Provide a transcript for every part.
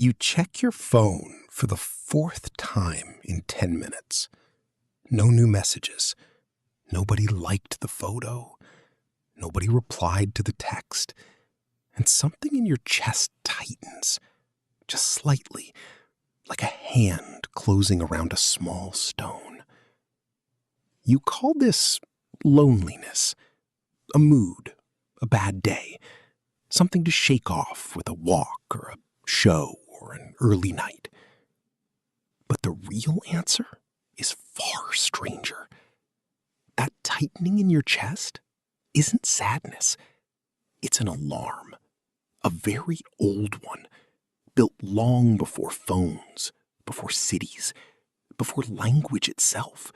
You check your phone for the fourth time in 10 minutes. No new messages. Nobody liked the photo. Nobody replied to the text. And something in your chest tightens, just slightly, like a hand closing around a small stone. You call this loneliness, a mood, a bad day, something to shake off with a walk or a show or an early night. But the real answer is far stranger. That tightening in your chest isn't sadness. It's an alarm, a very old one, built long before phones, before cities, before language itself.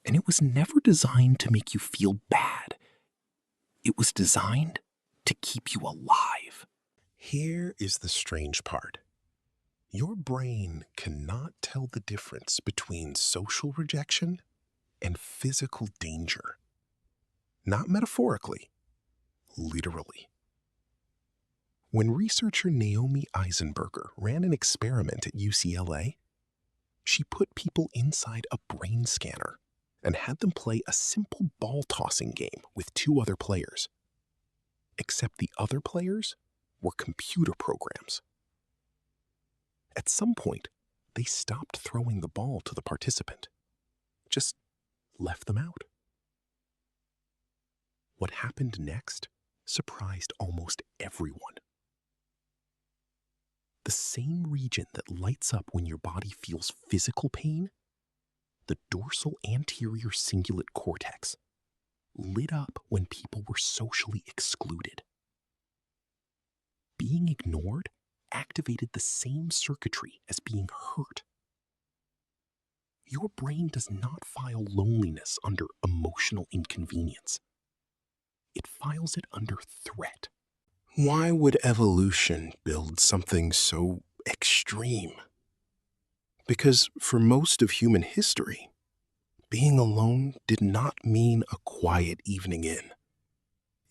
And it was never designed to make you feel bad. It was designed to keep you alive. Here is the strange part. Your brain cannot tell the difference between social rejection and physical danger. Not metaphorically, literally. When researcher Naomi Eisenberger ran an experiment at UCLA, she put people inside a brain scanner and had them play a simple ball tossing game with two other players. Except the other players were computer programs. At some point, they stopped throwing the ball to the participant, just left them out. What happened next surprised almost everyone. The same region that lights up when your body feels physical pain, the dorsal anterior cingulate cortex, lit up when people were socially excluded. Being ignored activated the same circuitry as being hurt. Your brain does not file loneliness under emotional inconvenience. It files it under threat. Why would evolution build something so extreme? Because for most of human history, being alone did not mean a quiet evening in.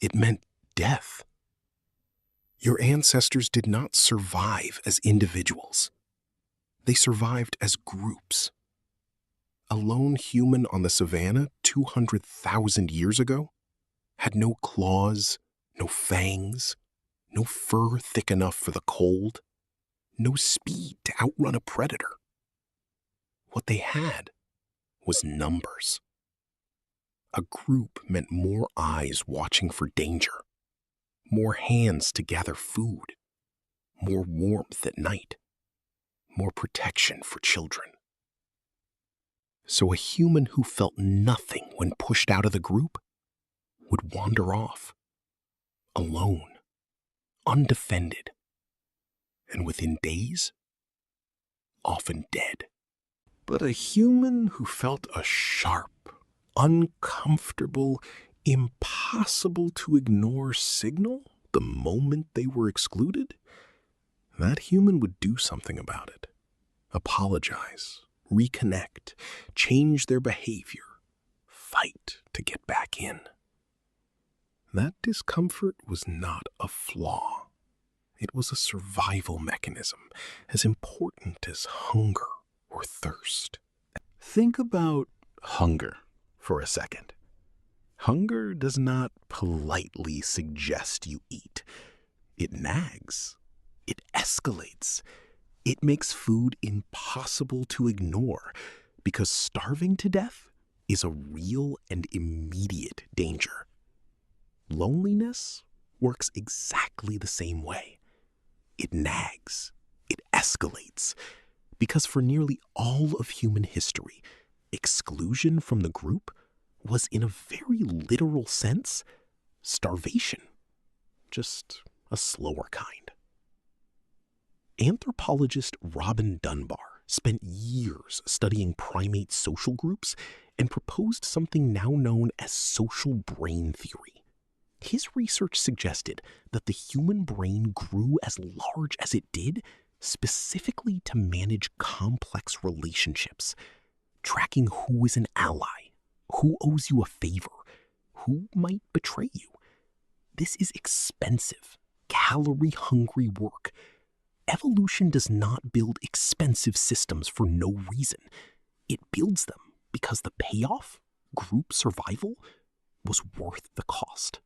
It meant death. Your ancestors did not survive as individuals. They survived as groups. A lone human on the savannah 200,000 years ago had no claws, no fangs, no fur thick enough for the cold, no speed to outrun a predator. What they had was numbers. A group meant more eyes watching for danger, more hands to gather food, more warmth at night, more protection for children. So a human who felt nothing when pushed out of the group would wander off, alone, undefended, and within days, often dead. But a human who felt a sharp, uncomfortable, impossible to ignore signal the moment they were excluded, that human would do something about it. Apologize, reconnect, change their behavior, fight to get back in. That discomfort was not a flaw. It was a survival mechanism as important as hunger or thirst. Think about hunger for a second. Hunger does not politely suggest you eat. It nags. It escalates. It makes food impossible to ignore because starving to death is a real and immediate danger. Loneliness works exactly the same way. It nags. It escalates. Because for nearly all of human history, exclusion from the group was, in a very literal sense, starvation. Just a slower kind. Anthropologist Robin Dunbar spent years studying primate social groups and proposed something now known as social brain theory. His research suggested that the human brain grew as large as it did specifically to manage complex relationships, tracking who is an ally, who owes you a favor, who might betray you. This is expensive, calorie-hungry work, Evolution does not build expensive systems for no reason. It builds them because the payoff, group survival, was worth the cost.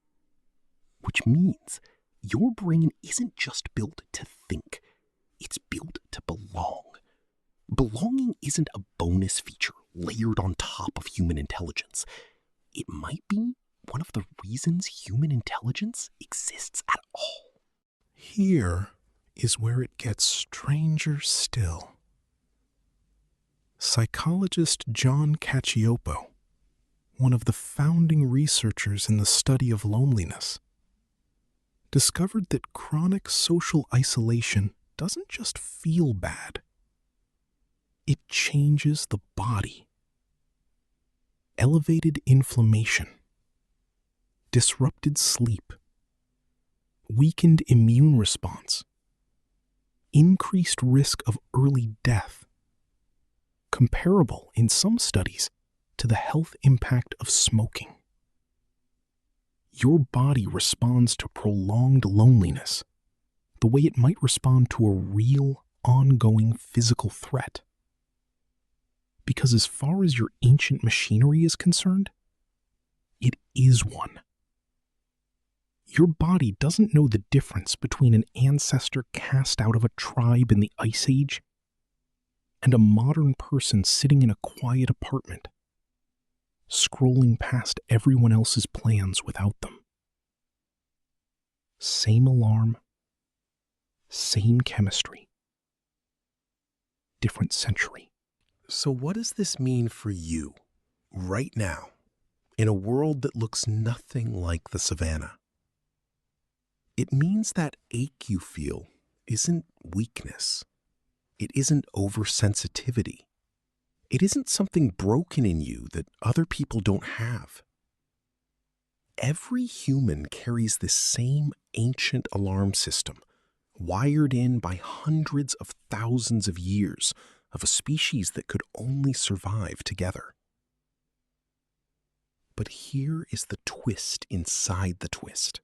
Which means your brain isn't just built to think, it's built to belong. Belonging isn't a bonus feature layered on top of human intelligence. It might be one of the reasons human intelligence exists at all. Here is where it gets stranger still. Psychologist John Cacioppo, one of the founding researchers in the study of loneliness, discovered that chronic social isolation doesn't just feel bad. It changes the body. Elevated inflammation, disrupted sleep, weakened immune response, increased risk of early death, comparable in some studies to the health impact of smoking. Your body responds to prolonged loneliness the way it might respond to a real, ongoing physical threat. Because as far as your ancient machinery is concerned, it is one. Your body doesn't know the difference between an ancestor cast out of a tribe in the Ice Age and a modern person sitting in a quiet apartment, scrolling past everyone else's plans without them. Same alarm, same chemistry, different century. So what does this mean for you, right now, in a world that looks nothing like the savannah? It means that ache you feel isn't weakness. It isn't oversensitivity. It isn't something broken in you that other people don't have. Every human carries this same ancient alarm system, wired in by hundreds of thousands of years of a species that could only survive together. But here is the twist inside the twist.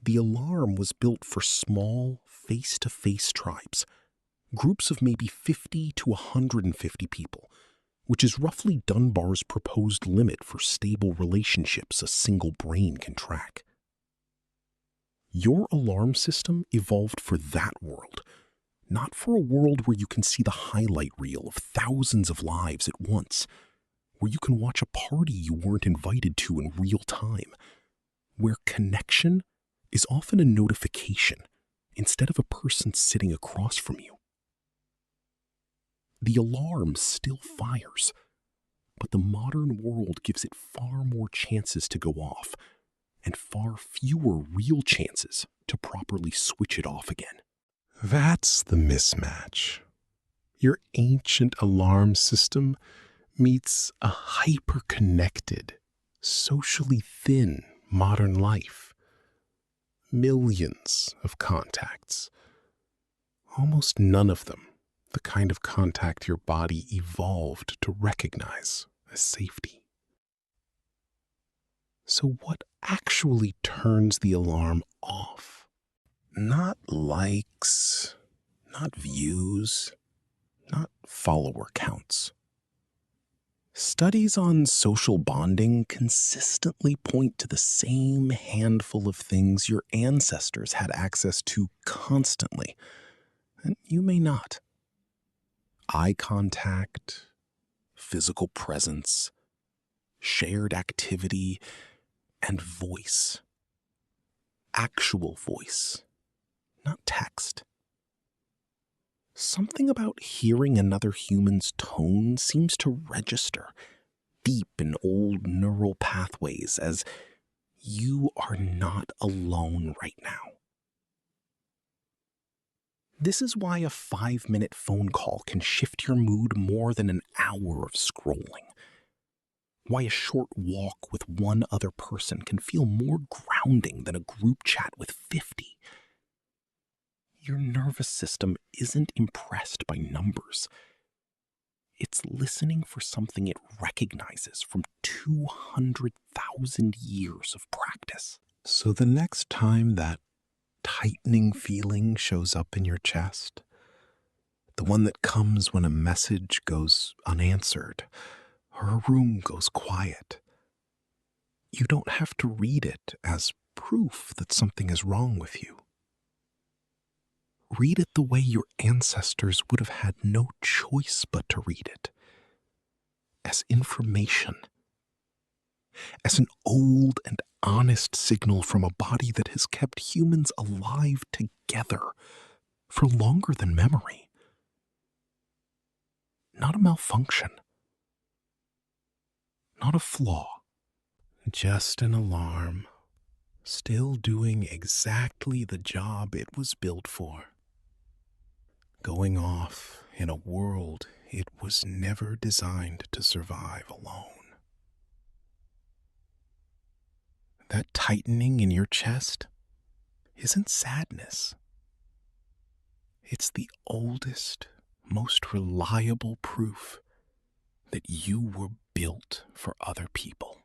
The alarm was built for small, face-to-face tribes, groups of maybe 50 to 150 people, which is roughly Dunbar's proposed limit for stable relationships a single brain can track. Your alarm system evolved for that world, not for a world where you can see the highlight reel of thousands of lives at once, where you can watch a party you weren't invited to in real time, where connection is often a notification instead of a person sitting across from you. The alarm still fires, but the modern world gives it far more chances to go off and far fewer real chances to properly switch it off again. That's the mismatch. Your ancient alarm system meets a hyper-connected, socially thin modern life. Millions of contacts. Almost none of them the kind of contact your body evolved to recognize as safety. So what actually turns the alarm off? Not likes, not views, not follower counts. Studies on social bonding consistently point to the same handful of things your ancestors had access to constantly, and you may not. Eye contact, physical presence, shared activity, and voice. Actual voice, not text. Something about hearing another human's tone seems to register deep in old neural pathways as you are not alone right now. This is why a 5-minute phone call can shift your mood more than an hour of scrolling. Why a short walk with one other person can feel more grounding than a group chat with 50. Your nervous system isn't impressed by numbers. It's listening for something it recognizes from 200,000 years of practice. So the next time that tightening feeling shows up in your chest, the one that comes when a message goes unanswered or a room goes quiet. You don't have to read it as proof that something is wrong with you. Read it the way your ancestors would have had no choice but to read it, as information, as an old and honest signal from a body that has kept humans alive together for longer than memory. Not a malfunction, not a flaw, just an alarm, still doing exactly the job it was built for. Going off in a world it was never designed to survive alone. That tightening in your chest isn't sadness. It's the oldest, most reliable proof that you were built for other people.